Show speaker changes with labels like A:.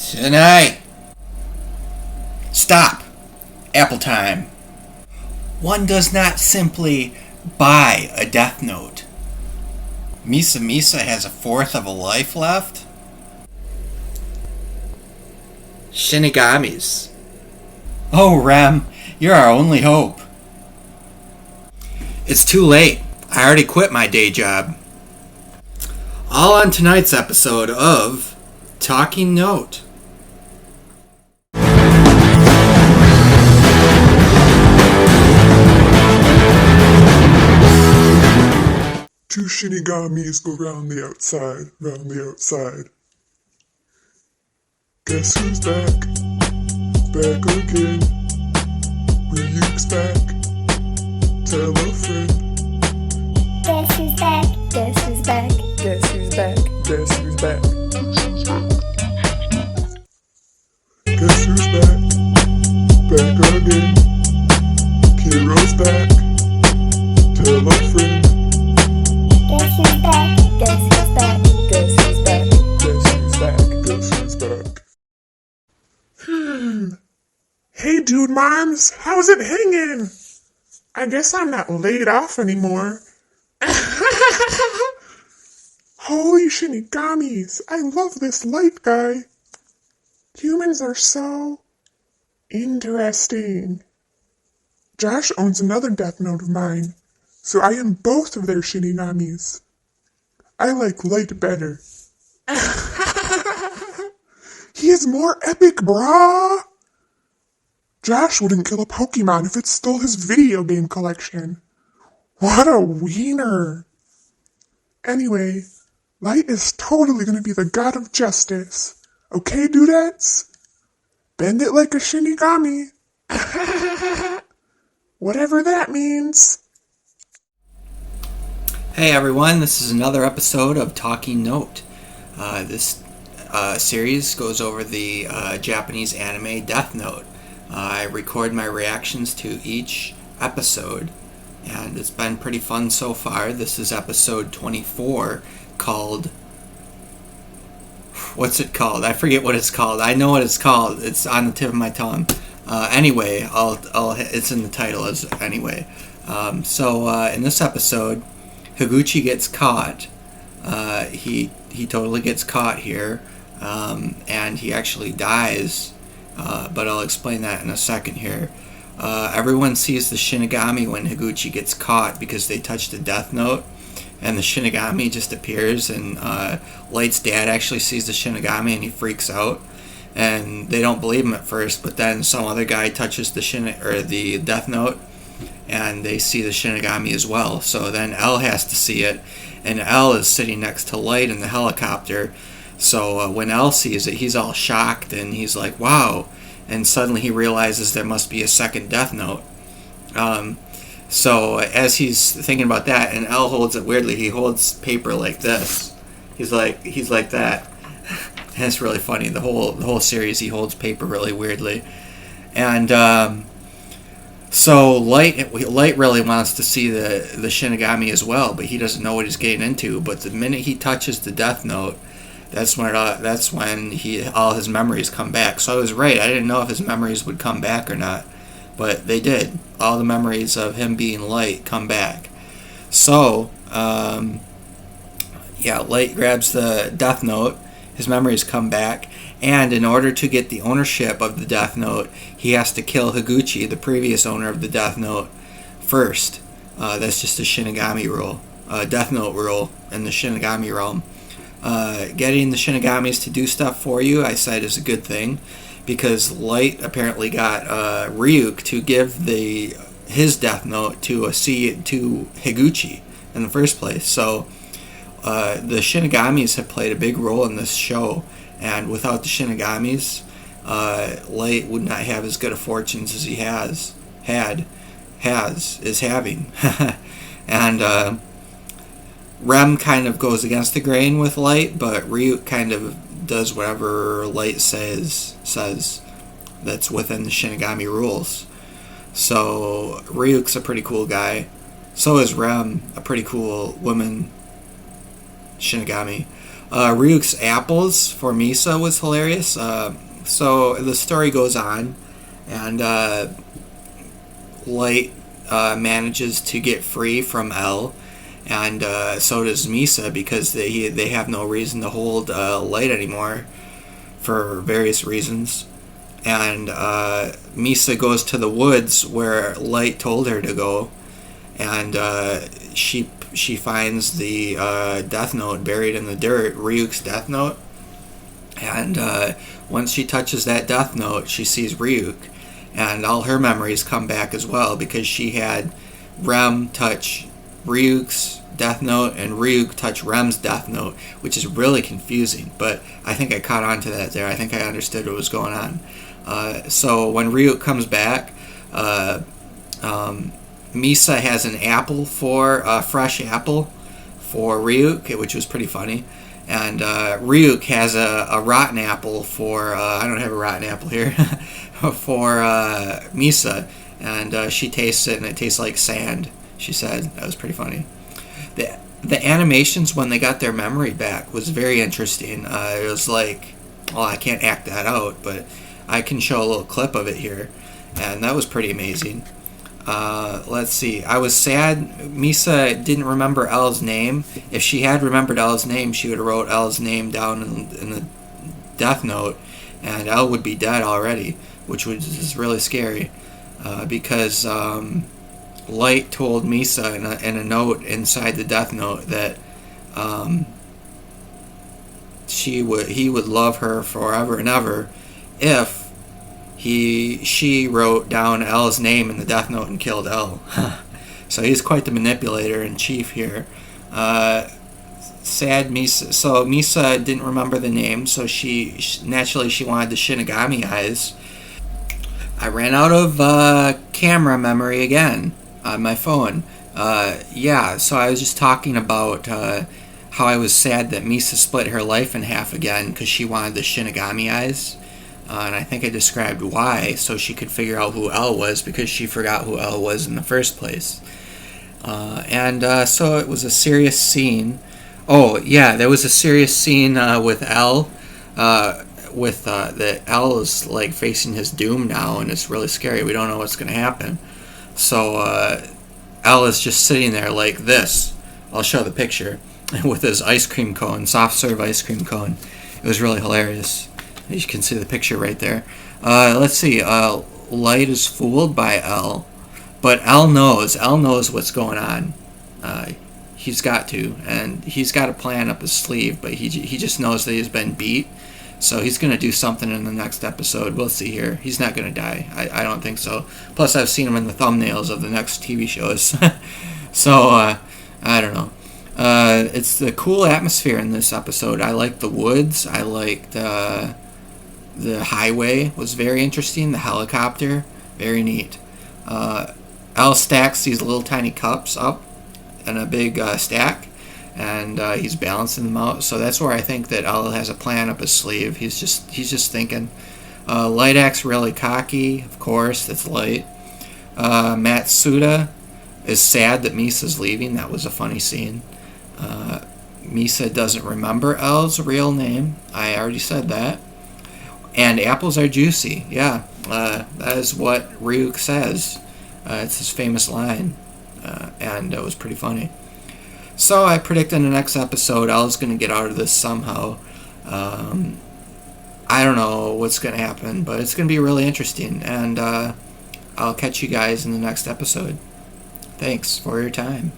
A: Tonight. Stop. Apple time. One does not simply buy a Death Note. Misa Misa has a fourth of a life left? Shinigamis. Oh, Rem, you're our only hope. It's too late. I already quit my day job. All on tonight's episode of Talking Note.
B: Two Shinigamis go round the outside. Guess who's back? Back again. Ryuk's back. Tell a friend.
C: Guess who's back? Guess who's back?
D: Guess who's back?
B: Guess who's back? Guess who's back? Back again. Kiro's back. Tell a friend.
C: Guess who's back? Guess who's back?
D: Guess who's back?
B: Guess who's back? Guess who's back? Hey, dude moms, how's it hanging? I guess I'm not laid off anymore. Holy Shinigamis, I love this light guy. Humans are so interesting. Josh owns another Death Note of mine, so I am both of their Shinigamis. I like light better. He is more epic, brah! Josh wouldn't kill a Pokemon if it stole his video game collection. What a wiener! Anyway, Light is totally gonna be the god of justice. Okay, dudettes? Bend it like a Shinigami. Whatever that means.
A: Hey everyone, this is another episode of Talking Note. This series goes over the Japanese anime Death Note. I record my reactions to each episode, and it's been pretty fun so far. This is episode 24, called... What's it called? I forget what it's called. I know what it's called. It's on the tip of my tongue. Anyway, it's in the title anyway. In this episode, Higuchi gets caught. He totally gets caught here, and he actually dies. But I'll explain that in a second here. Everyone sees the Shinigami when Higuchi gets caught because they touched the Death Note, and the Shinigami just appears, and Light's dad actually sees the Shinigami and he freaks out, and they don't believe him at first, but then some other guy touches the Death Note, and they see the Shinigami as well. So then L has to see it, and L is sitting next to Light in the helicopter. So when L sees it, he's all shocked, and he's like, wow. And suddenly he realizes there must be a second Death Note. So as he's thinking about that, and L holds it weirdly, he holds paper like this. He's like that. And it's really funny. The whole series, he holds paper really weirdly. And so Light really wants to see the Shinigami as well, but he doesn't know what he's getting into. But the minute he touches the Death Note, that's when all his memories come back. So I was right. I didn't know if his memories would come back or not, but they did. All the memories of him being Light come back. So Light grabs the Death Note. His memories come back, and in order to get the ownership of the Death Note, he has to kill Higuchi, the previous owner of the Death Note, first. That's just a Shinigami rule, Death Note rule in the Shinigami realm. Getting the Shinigamis to do stuff for you, I said, is a good thing, because Light apparently got Ryuk to give his Death Note to Higuchi in the first place. So the Shinigamis have played a big role in this show, and without the Shinigamis, Light would not have as good of fortunes as he is having. And Rem kind of goes against the grain with Light, but Ryuk kind of does whatever Light says that's within the Shinigami rules. So Ryuk's a pretty cool guy. So is Rem, a pretty cool woman Shinigami. Ryuk's apples for Misa was hilarious. So the story goes on, and Light manages to get free from L, and so does Misa, because they have no reason to hold Light anymore for various reasons. And Misa goes to the woods where Light told her to go, and she finds the Death Note buried in the dirt, Ryuk's Death Note. And once she touches that Death Note, she sees Ryuk, and all her memories come back as well, because she had Rem touch Ryuk's Death Note and Ryuk touch Rem's Death Note, which is really confusing, but I think I caught on to that there. I think I understood what was going on. So when Ryuk comes back, Misa has an apple for a fresh apple for Ryuk, which was pretty funny. And Ryuk has a rotten apple for, I don't have a rotten apple here, for Misa. And she tastes it, and it tastes like sand, she said. That was pretty funny. The animations when they got their memory back was very interesting. It was like, well, I can't act that out, but I can show a little clip of it here. And that was pretty amazing. Let's see. I was sad Misa didn't remember L's name. If she had remembered L's name, she would have wrote L's name down in the Death Note, and L would be dead already, which was really scary, because Light told Misa in a note inside the Death Note that he would love her forever and ever if she wrote down L's name in the Death Note and killed L. So he's quite the manipulator in chief here. Sad Misa. So Misa didn't remember the name, so she naturally wanted the Shinigami eyes. I ran out of camera memory again on my phone. So I was just talking about how I was sad that Misa split her life in half again because she wanted the Shinigami eyes. And I think I described why, so she could figure out who L was, because she forgot who L was in the first place. So it was a serious scene. Oh, yeah, there was a serious scene with L. That L is like facing his doom now, and it's really scary. We don't know what's going to happen. So L is just sitting there like this. I'll show the picture. With his ice cream cone, soft serve ice cream cone. It was really hilarious. You can see the picture right there. Let's see. Light is fooled by L, but L knows what's going on. He's got to, and he's got a plan up his sleeve, but he just knows that he's been beat, so he's going to do something in the next episode. We'll see here. He's not going to die. I don't think so. Plus, I've seen him in the thumbnails of the next TV shows. So, I don't know. It's the cool atmosphere in this episode. I like the woods. I liked the highway was very interesting. The helicopter, very neat. L stacks these little tiny cups up in a big stack, and he's balancing them out. So that's where I think that L has a plan up his sleeve. He's just thinking. Light acts really cocky, of course. That's Light. Matsuda is sad that Misa's leaving. That was a funny scene. Misa doesn't remember L's real name. I already said that. And apples are juicy. Yeah, that is what Ryuk says. It's his famous line, and it was pretty funny. So I predict in the next episode, L's going to get out of this somehow. I don't know what's going to happen, but it's going to be really interesting. And I'll catch you guys in the next episode. Thanks for your time.